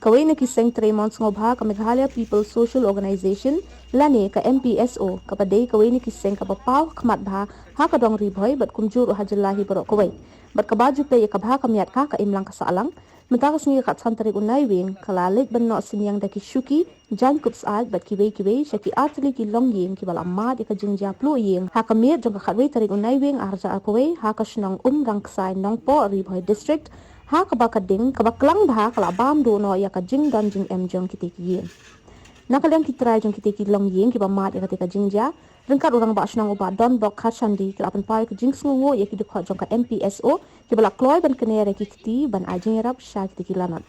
kawai na kiseng Tremont ngobha ka Meghalaya People Social Organization lani ka MPSO kapadai kawai ni kiseng kapapaw kmat bha haka dong ribhoy bat kumjur hajalahi barok kawai bat kabaju pe kabha kamiat ka imlang kasalang mentakas ngi kat santari unai wing kalalik ban no synniang daki shuki jan kups ad bat kiwei shaki atli ki longiing ki bal amad ka jingpluh iing haka mir jong ka khatwei tarik unai wing arja apawai haka Shillong rang ksai nongpo ribhoy district haka bakading kabaklang bha kala bam do no ya ka jing dan jing em jong kitiki nakaliang kitrai jong kitiki longiing ki ba mat ya ka jingja rengkat orang ba Shillong uba don bok khashandi ki apan pai ki jing sngo ya ki dukha jong ka MPSO ki bala kloy ban kenere ki kiti ban ajing rap sha kitiki lanat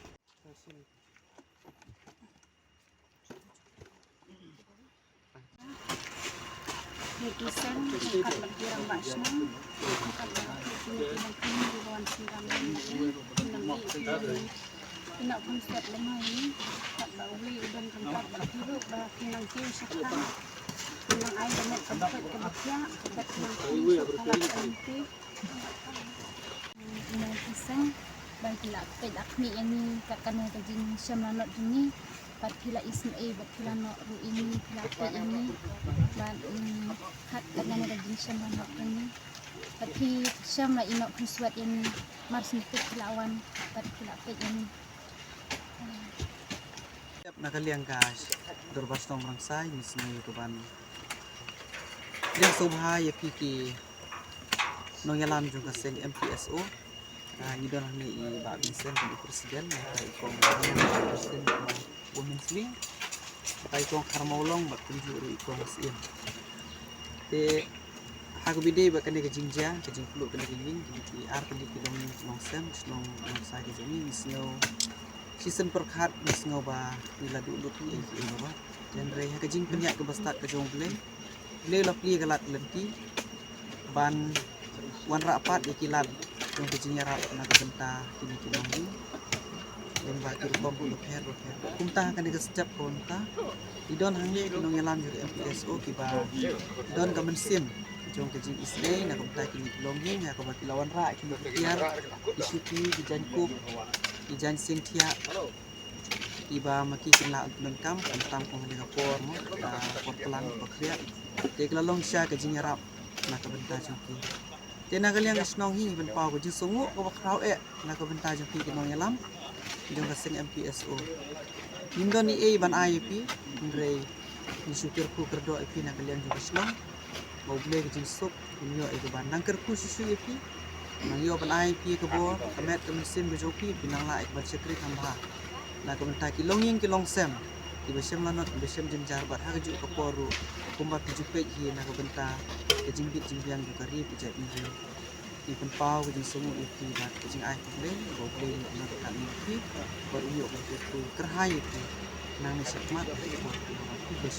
Kisang kat berang basna kat diwan singam nak konsep lemah ini kat bawi udan tempat hidup bah kinang kiu sakta kinang ai banyak tempat kebakia kat kinang salat anti kisang bangkila pedak mi ini kat kana kajing syamlanot ini pat pila isme bat pila no ru ini pila pe ini ban hat kana kajing syamlanot ini tapi syam la inok kuswat ini mars nikut lawan pat pila pe ini nakaliang gas dorbas tong rangsai misno itu ban yang subha ya piki no yalam juga seng MPSO idon ni I ba bisen di presiden ka ikong presiden women's wing ka ikong karmaulong ba tunjuru ikong sien te hago bide ba kane ka jingja ka jingpluh kane ling di ar kane ki dong long sem long sai ke jami misno season perkhat misno ba nila dulu ni ba genre ha ka jing penyak ke bastat ka jongle le la pli galat lenti ban wan rapat ikilat yung kajing yarap na kabenta kini yung bakir kompo lukher kumta ka niga sejap konta idon hangye kinong yalam yung MPSO kiba don ka mensim yung kajing isne na kumta kini longiing na kumta kilawan ra kini kiar isuki dijan kup dijan sintia iba makikinla nangkam kantang kong niga por mo por kelang bakriya teglalong siya kajing yarap na kabenta yung Tena kalian Shillong hi ben pau ko jisungu ko bakrau na ko benta jang pi kinong yalam jong kasing MPSO nindo ni ban IP ndre ni supir ku kerdo IP na kalian jong Shillong mau ble ke jinsuk nyo ko ban nang ker ku susu IP nang yo ban IP ke bo kamet ke mesin bejopi binang la ek bat sekri tambah na ko benta ki longing ki longsem ki besem lanot besem jenjar bat ha ju ke poru kumbat jupe hi na ko benta kejing yang juga ri pijak ini di penpau kejing semua itu dan kejing ai kembali boleh nak kan ini baru yuk itu kerhai itu nang sekmat itu